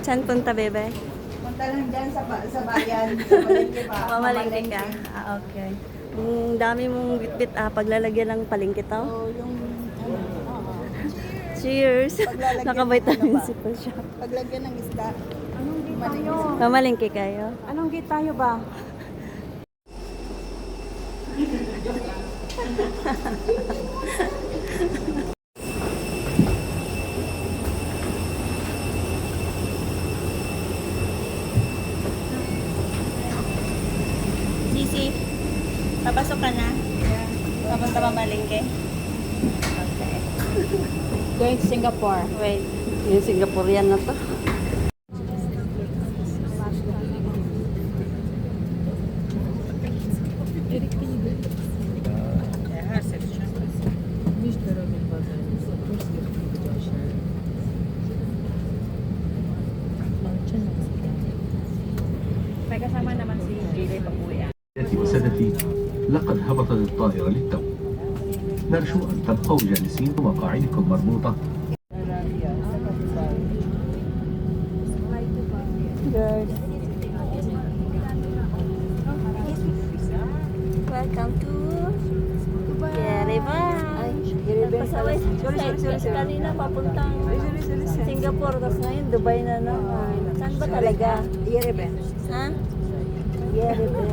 Saan punta, bebe? Punta lang dyan sa bayan, sa Malengke pa. Mamalengke ka? Ah, okay. Ang dami mong bitbit, paglalagyan ng palengke to. So, yung, Cheers! Paglalagyan ng Naka-vitamin ano ba? C pa siya. paglagyan ng isda. Anong gate tayo? Mamalengke kayo? Anong gate tayo ba? Sisi, papasok ka na? Papunta mamalengke? Okay. Going to Singapore. Wait, yung Singaporean na to. May kasama naman si Jay Papuya. وسادتي لقد هبطت الطائرة للتو نرجو أن تبقوا جالسين ومقاعدكم مربوطة Good. Welcome to Yerevan. Pasaway. Sorry. Kanina papuntang Singapore, tapos ngayon Dubai na naman. Saan ba talaga? Yerevan. Ha? Yerevan.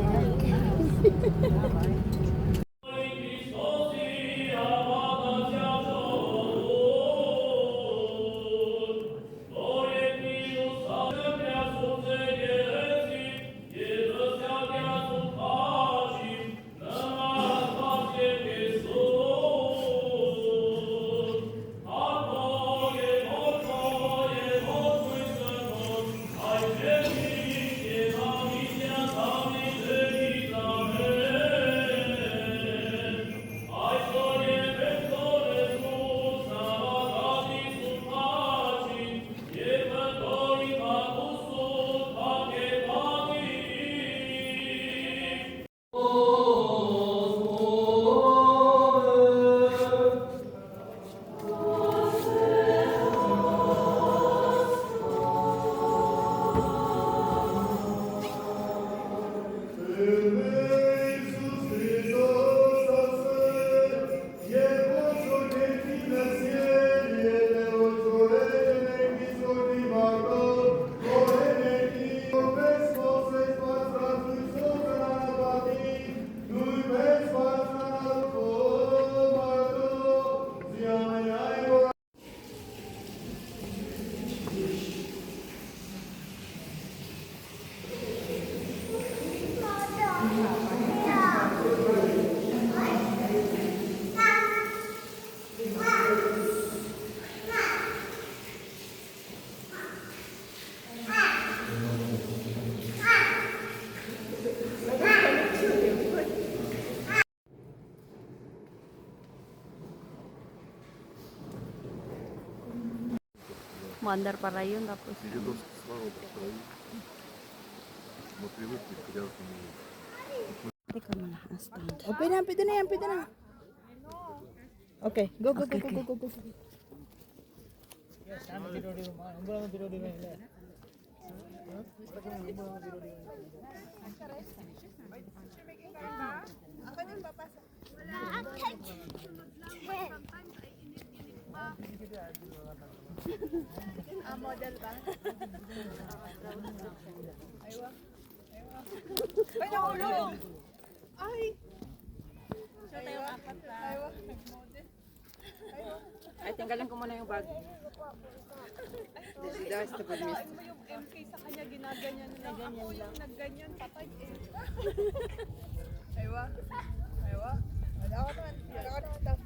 Mandar para yun, tapos teka muna, stand. Oh, pwede na yan. Okay, go. Model ba? Aywa. Ay, nakulong! Ay! Siya tayong apat na. Aywa, nag-model. Ay, tinggalan ko muna yung bag. Si Das, tapos miss. Mo yung MK sa kanya, ginaganyan na lang. Ako yung nagganyan, patay eh. Aywa. Wala ako naman daw.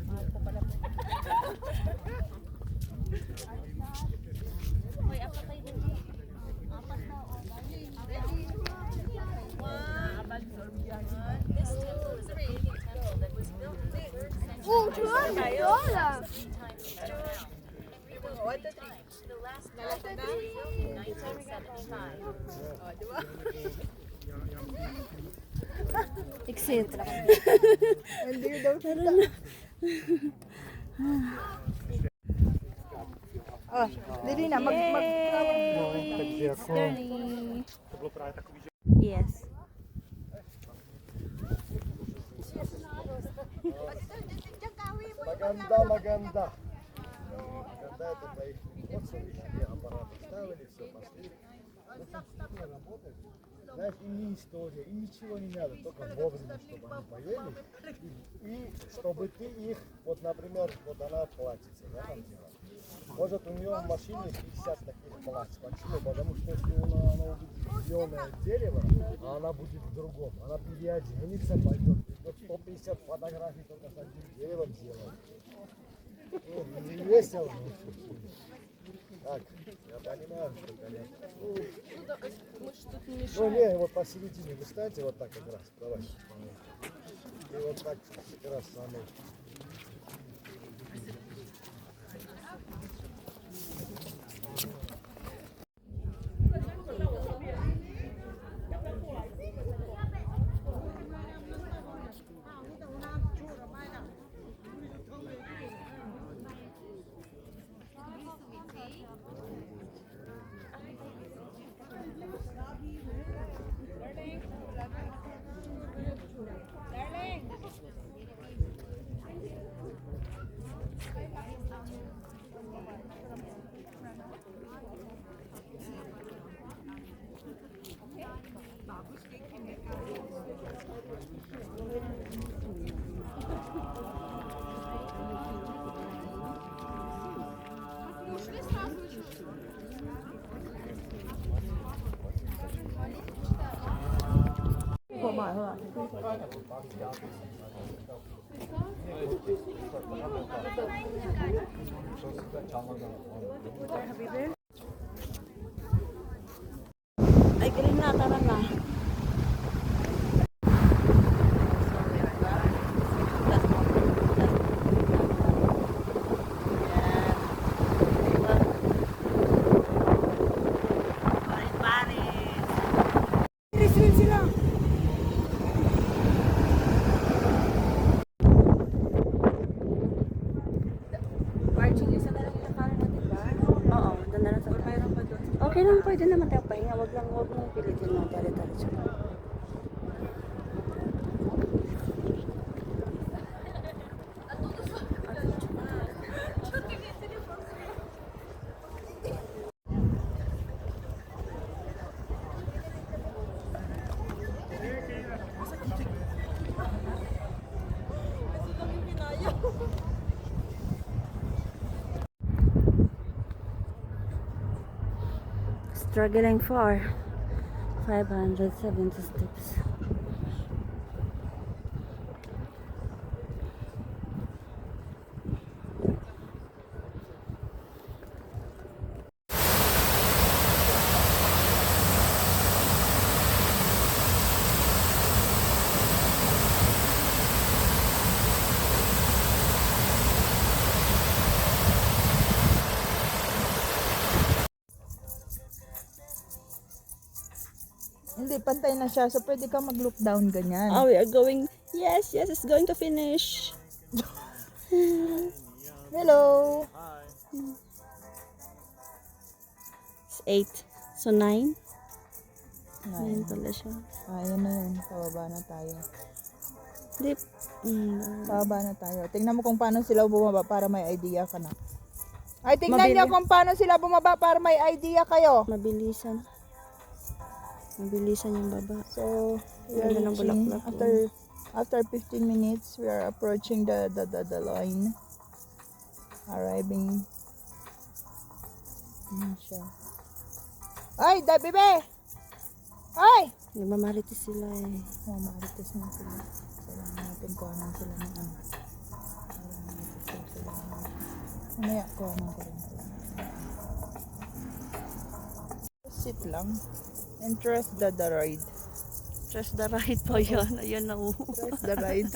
Mahal ko pala po. Hoy, apat tayo din. Apat na, This temple is a pagan temple that was built in the 3rd century. The last temple was built in 1975. Exit. Hindi daw. Oh, dili na, Yes. Maganda, maganda. Maganda это производство, вещи, аппараты ставили, все пошли. Очень действительно работает. Знаешь, и не история, и ничего не надо, только вовремя, чтобы они поели. И чтобы ты их, вот, например, вот она платится, да, там дело. Может, у нее в машине 50 таких плач. Почему? Потому что если она увидит зеленое дерево, а она будет в другом, она переоденется, пойдет. Вот 150 фотографий только с одним деревом сделать. Ну, не весело. Так, я понимаю, что, конечно. Ну, не, вот посередине вы станьте вот так как раз, давай. И вот так как раз самый. Ay, galing na, tara na. Marching isa na lang yung nakaran natin ba? Oo, doon na lang sa Mayroon pa doon. Okay lang, pwede naman tayo pahinga. Wag mong pilitin na dali-dali. Struggling for 570 steps. Hindi, pantay na siya. So, pwede ka mag-look down ganyan. Oh, we are going. Yes, it's going to finish. Hello! It's 8. So 9? 9 Nine. pala siya. Ayan na yun. Pababa na tayo. Dip. Pababa na tayo. Tingnan mo kung paano sila bumaba para may idea ka na. Ay, tingnan Mabili- niyo kung paano sila bumaba para may idea kayo. Mabilisan. Mabilisan yung baba. So, we are Ganda ng reaching, bulaklak. after 15 minutes, we are approaching the line. Arriving. Ayan siya. Ay, bebe! Ay! Nagmamarites sila eh. Mamarites na sila. Kailangan natin kuhanan sila ng ano. Kailangan natin sila ng... Mamaya, kuhanan ko rin sila. Sit lang. And trust the ride. Trust the ride pa yan. Ayan na oh. Trust the ride.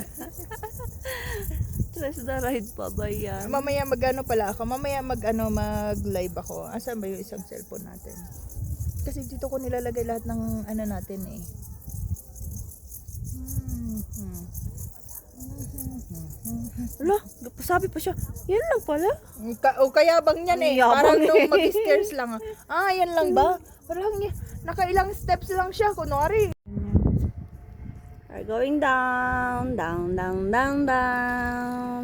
Trust the ride pa ba yan? Mamaya mag-ano pala ako. Mamaya mag-live ako. Asan ba yung isang cellphone natin? Kasi dito ko nilalagay lahat ng ano natin eh. Ala, sabi pa siya, yan lang pala. O kaya bang yan eh. Ang yabang Parang eh. nung mag-stairs lang. Yan lang ba? Parang nakailang steps lang siya. Kunwari. We're going down, down, down, down, down.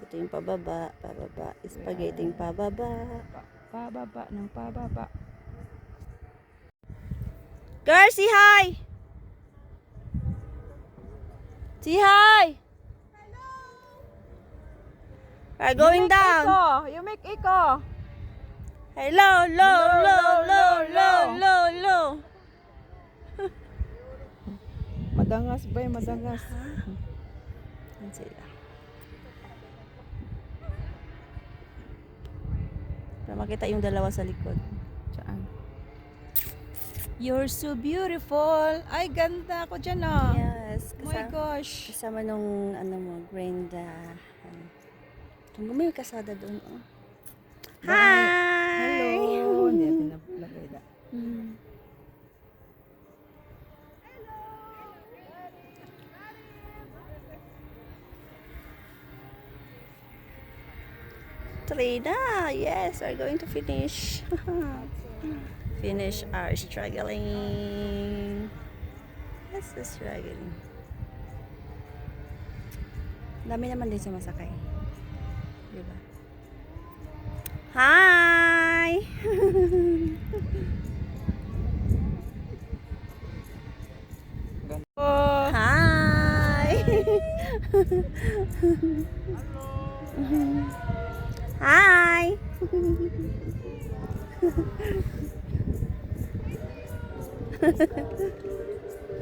Ito yung pababa, pababa. Spaghetti yung pababa. Pababa ng pababa. Girl, say hi! Say hi! We're going down. Echo. You make echo. Hello, low, low, low, low, low, low. Madangas ba yung madangas? Yan sila. Para makita yung dalawa sa likod. Saan? You're so beautiful. Ay, ganda ako dyan ah. Yes. Oh my gosh. Kasama nung ano mo, Brenda. May kasada doon. Oh. Hi! Hello. Hindi, pinaplagay na. Trina, yes, we're going to finish. Finish our struggling. That's the struggling. Dami naman din sumasakay. Diba? Hi! Oh, Hi! Hi!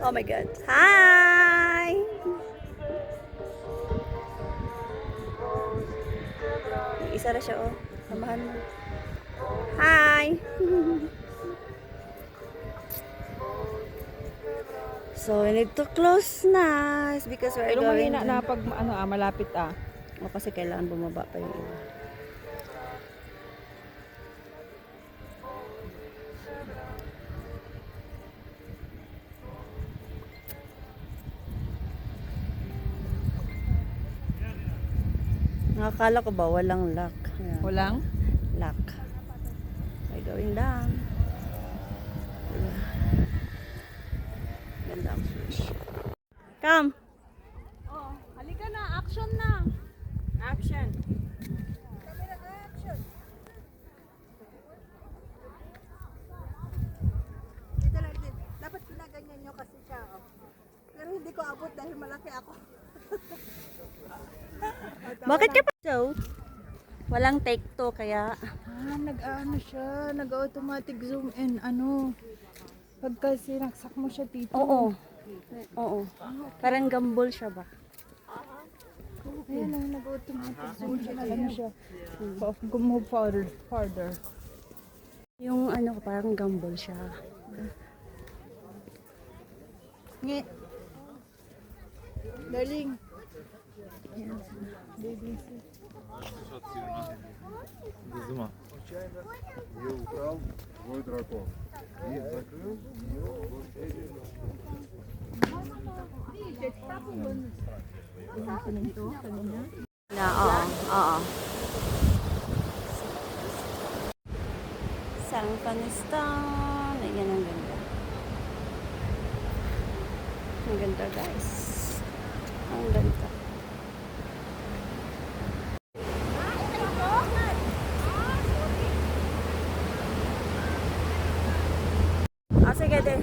Oh my God. Hi! Isa na siya, oh. Samahan mo. Hi! So, we need to close na. It's because we're pero going mahina na pag malapit ah. O, kasi kailangan bumaba pa yung iba. Nakakala ko ba walang lock? Ayan. Walang? Lock. We're going down. Diba? Ganda ang fish. Come! Oh, halika na. Action na. Action. Dito lang din. Dapat pinaganyan nyo kasi siya. Pero hindi ko abot dahil malaki ako. Bakit ka pa? So, walang take two kaya Nag-ano siya. Nag-automatic zoom in. Pagka sinaksak mo siya dito. oo. Oo. Parang gambol siya ba? Ayan nag-automatic zoom siya. Ano siya. Move farther. Yung ano parang gambol siya. Nge. Darling. Baby. Я украл твой дракон. И закрыл его. Na, oo. Oo. San Panistan. Ayan ang ganda. Ang ganda guys. Ang ganda. Sige din.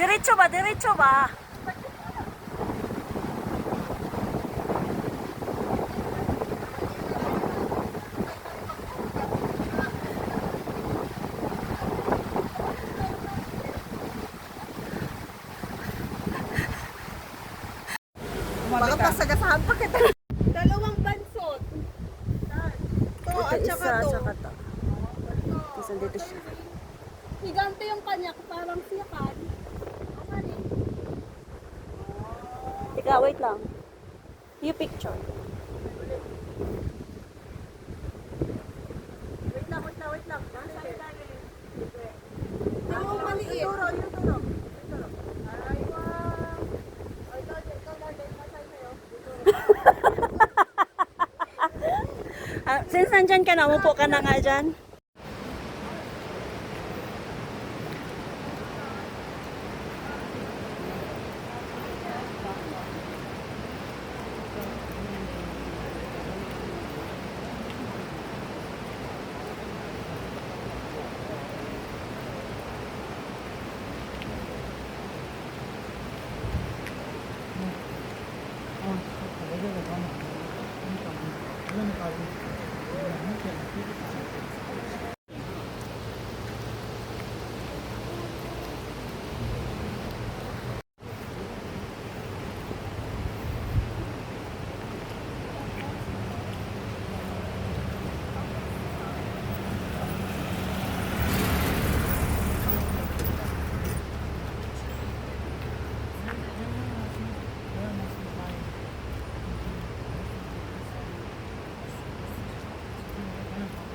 Diretso ba? Diretso ba? Baka pasagasahan pa kita. Dali. at isa, saka to. saka to. Tapos nandito siya. Higante yung kanya, parang siyakan. Teka, wait lang. You picture. Wait lang, wait lang, wait lang. Yung maliit. Since nandyan ka na, umupo ka na nga dyan.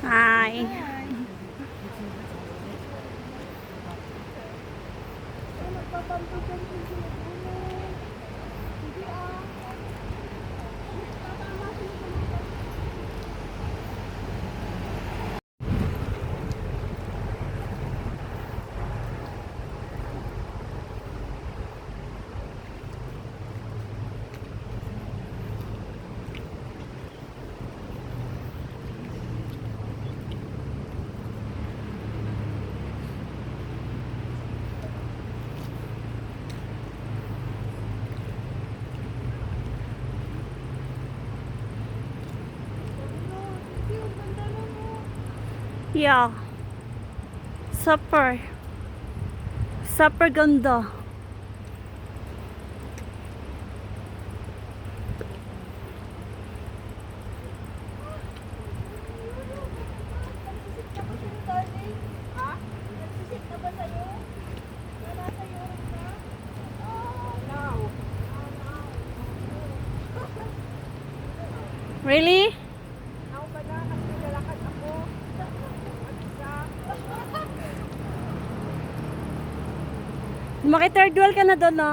Hi. Yeah. Super. Super ganda. Really? Maki-third wheel ka na doon, no?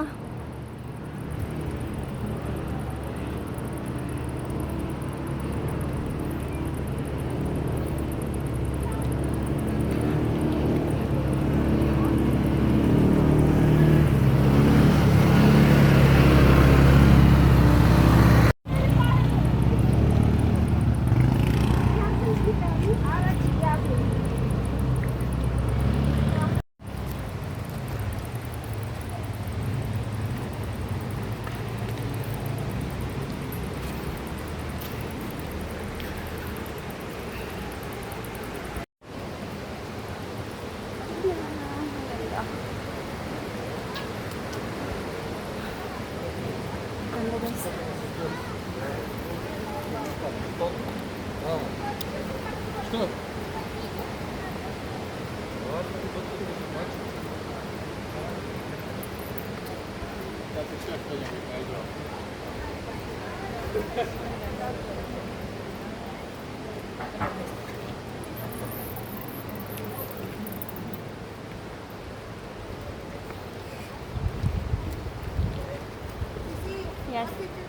Yes.